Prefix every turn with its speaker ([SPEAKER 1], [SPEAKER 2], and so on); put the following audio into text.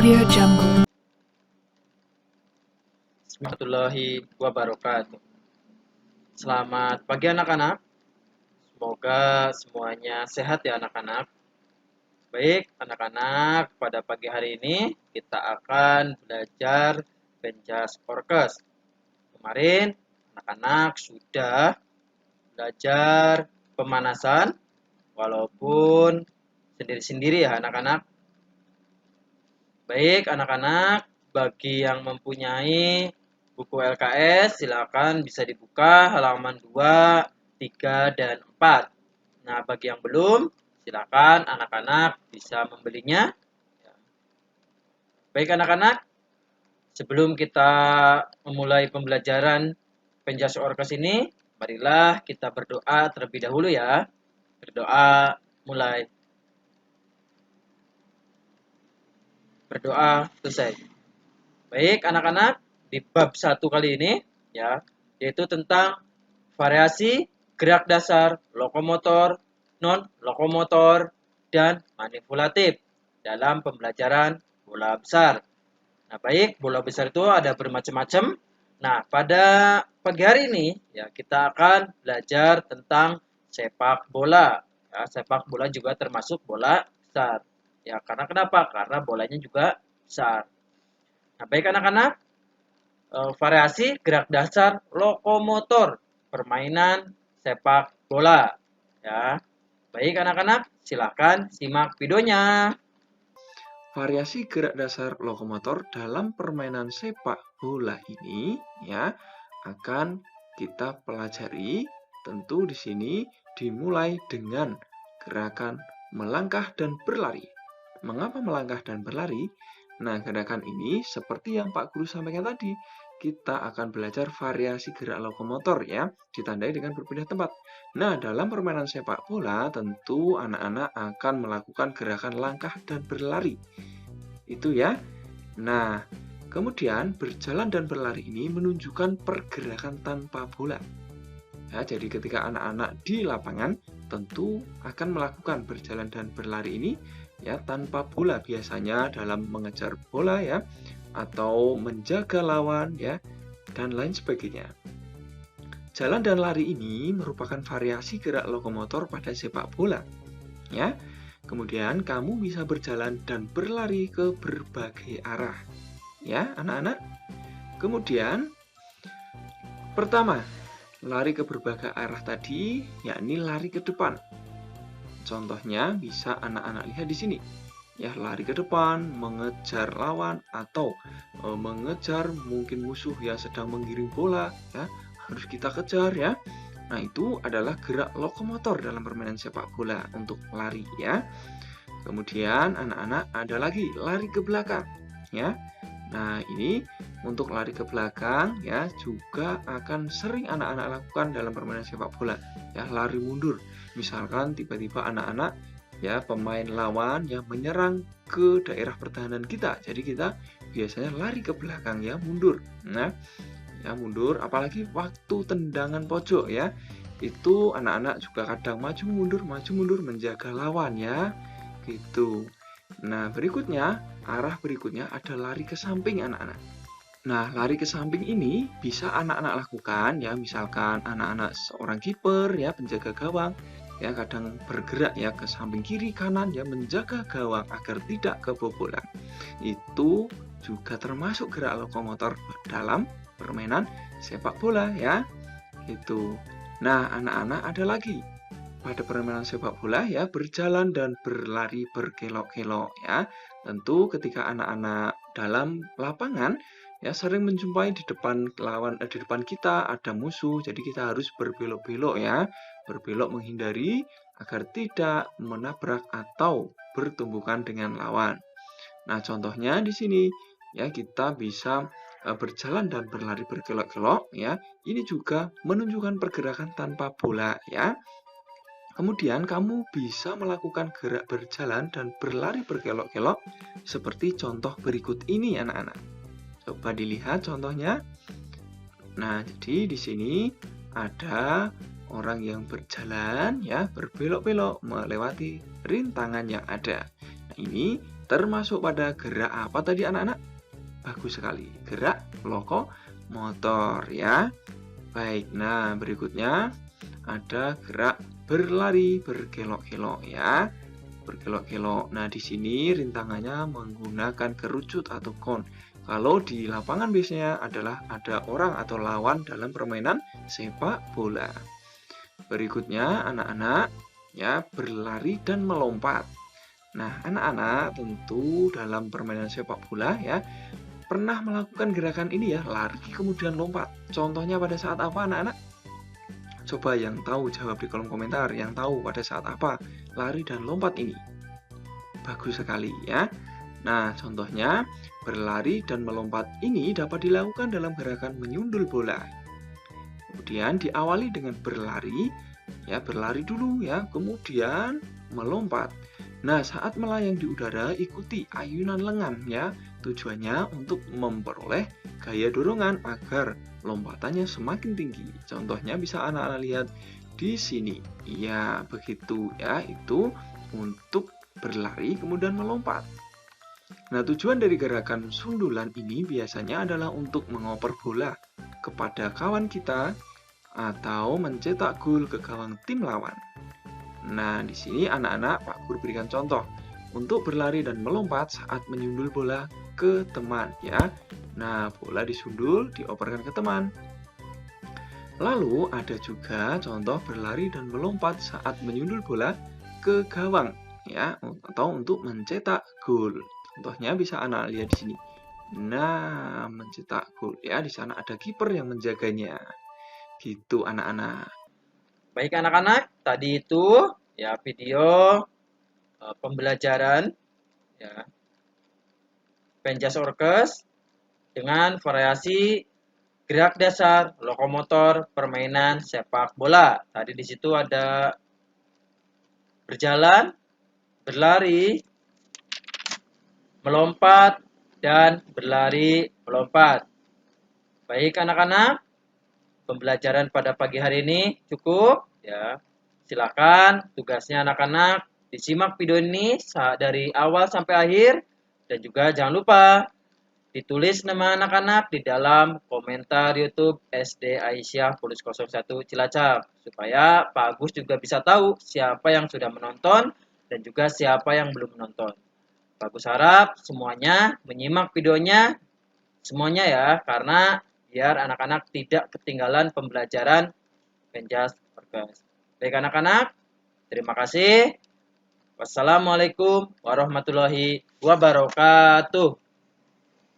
[SPEAKER 1] Audio Jungle.
[SPEAKER 2] Warahmatullahi wabarakatuh. Selamat pagi anak-anak. Semoga semuanya sehat ya anak-anak. Baik anak-anak, pada pagi hari ini kita akan belajar Penjas Orkes. Kemarin anak-anak sudah belajar pemanasan walaupun sendiri-sendiri ya anak-anak. Baik anak-anak, bagi yang mempunyai buku LKS silakan bisa dibuka halaman 2, 3, dan 4. Nah, bagi yang belum, silakan anak-anak bisa membelinya. Baik anak-anak, sebelum kita memulai pembelajaran Penjas Orkes ini, marilah kita berdoa terlebih dahulu ya. Berdoa mulai. Berdoa selesai. Baik anak-anak, di bab 1 kali ini ya, yaitu tentang variasi gerak dasar lokomotor, non-lokomotor, dan manipulatif dalam pembelajaran bola besar. Nah, baik, bola besar itu ada bermacam-macam. Nah, pada pagi hari ini ya kita akan belajar tentang sepak bola. Ya, sepak bola juga termasuk bola besar. Ya, karena kenapa? Karena bolanya juga besar. Nah, baik anak-anak, variasi gerak dasar lokomotor permainan sepak bola. Ya, baik anak-anak, silakan simak videonya.
[SPEAKER 3] Variasi gerak dasar lokomotor dalam permainan sepak bola ini ya akan kita pelajari. Tentu di sini dimulai dengan gerakan melangkah dan berlari. Mengapa melangkah dan berlari? Nah, gerakan ini seperti yang Pak Guru sampaikan tadi, kita akan belajar variasi gerak lokomotor ya, ditandai dengan berpindah tempat. Nah, dalam permainan sepak bola tentu anak-anak akan melakukan gerakan langkah dan berlari. Itu ya. Nah, kemudian berjalan dan berlari ini menunjukkan pergerakan tanpa bola. Ya, jadi ketika anak-anak di lapangan tentu akan melakukan berjalan dan berlari ini ya tanpa bola, biasanya dalam mengejar bola ya atau menjaga lawan ya dan lain sebagainya. Jalan dan lari ini merupakan variasi gerak lokomotor pada sepak bola ya. Kemudian kamu bisa berjalan dan berlari ke berbagai arah ya anak-anak. Kemudian pertama, lari ke berbagai arah tadi yakni lari ke depan. Contohnya bisa anak-anak lihat di sini. Ya, lari ke depan, mengejar lawan atau mengejar mungkin musuh yang sedang menggiring bola ya, harus kita kejar ya. Nah, itu adalah gerak lokomotor dalam permainan sepak bola untuk lari ya. Kemudian anak-anak ada lagi lari ke belakang ya. Nah, ini untuk lari ke belakang ya juga akan sering anak-anak lakukan dalam permainan sepak bola ya, lari mundur. Misalkan tiba-tiba anak-anak ya pemain lawan yang menyerang ke daerah pertahanan kita. Jadi kita biasanya lari ke belakang ya, mundur. Nah, ya mundur apalagi waktu tendangan pojok ya. Itu anak-anak juga kadang maju mundur menjaga lawan ya. Gitu. Nah, arah berikutnya ada lari ke samping anak-anak. Nah, lari ke samping ini bisa anak-anak lakukan ya, misalkan anak-anak seorang kiper ya, penjaga gawang ya, kadang bergerak ya ke samping kiri kanan ya, menjaga gawang agar tidak kebobolan. Itu juga termasuk gerak lokomotor dalam permainan sepak bola ya. Gitu. Nah, anak-anak ada lagi pada permainan sepak bola ya, berjalan dan berlari berkelok-kelok ya. Tentu ketika anak-anak dalam lapangan ya sering menjumpai di depan di depan kita ada musuh, jadi kita harus berbelok-belok ya, berbelok menghindari agar tidak menabrak atau bertumbukan dengan lawan. Nah, contohnya di sini ya kita bisa berjalan dan berlari berkelok-kelok ya. Ini juga menunjukkan pergerakan tanpa bola ya. Kemudian kamu bisa melakukan gerak berjalan dan berlari berkelok-kelok seperti contoh berikut ini anak-anak. Coba dilihat contohnya. Nah, jadi di sini ada orang yang berjalan ya, berbelok-belok melewati rintangan yang ada. Nah, ini termasuk pada gerak apa tadi anak-anak? Bagus sekali, gerak lokomotor ya. Baik, nah berikutnya ada gerak berlari berkelok-kelok ya. Berkelok-kelok. Nah, di sini rintangannya menggunakan kerucut atau kon. Kalau di lapangan biasanya adalah ada orang atau lawan dalam permainan sepak bola. Berikutnya anak-anak ya berlari dan melompat. Nah, anak-anak tentu dalam permainan sepak bola ya pernah melakukan gerakan ini ya, lari kemudian lompat. Contohnya pada saat apa anak-anak? Coba yang tahu jawab di kolom komentar, yang tahu pada saat apa lari dan lompat ini. Bagus sekali ya. Nah, contohnya berlari dan melompat ini dapat dilakukan dalam gerakan menyundul bola. Kemudian diawali dengan berlari, ya berlari dulu ya, kemudian melompat. Nah, saat melayang di udara ikuti ayunan lengan ya. Tujuannya untuk memperoleh gaya dorongan agar lompatannya semakin tinggi. Contohnya bisa anak-anak lihat di sini. Ya, begitu ya, itu untuk berlari kemudian melompat. Nah, tujuan dari gerakan sundulan ini biasanya adalah untuk mengoper bola kepada kawan kita atau mencetak gol ke gawang tim lawan. Nah, di sini anak-anak Pak Guru berikan contoh untuk berlari dan melompat saat menyundul bola ke teman ya. Nah, bola disundul, dioperkan ke teman. Lalu ada juga contoh berlari dan melompat saat menyundul bola ke gawang ya, atau untuk mencetak gol. Contohnya bisa anak lihat di sini. Nah, mencetak gol ya, di sana ada kiper yang menjaganya. Gitu anak-anak.
[SPEAKER 2] Baik anak-anak, tadi itu ya video pembelajaran ya Penjas Orkes dengan variasi gerak dasar lokomotor permainan sepak bola. Tadi di situ ada berjalan, berlari, melompat, dan berlari melompat. Baik anak-anak, pembelajaran pada pagi hari ini cukup ya. Silakan tugasnya anak-anak disimak video ini dari awal sampai akhir dan juga jangan lupa ditulis nama anak-anak di dalam komentar YouTube SD Aisyah Pulus 01 Cilacap supaya Pak Agus juga bisa tahu siapa yang sudah menonton dan juga siapa yang belum menonton. Pak Agus harap semuanya menyimak videonya semuanya ya karena biar anak-anak tidak ketinggalan pembelajaran Penjas Orkes. Baik anak-anak, terima kasih. Wassalamualaikum warahmatullahi wabarakatuh.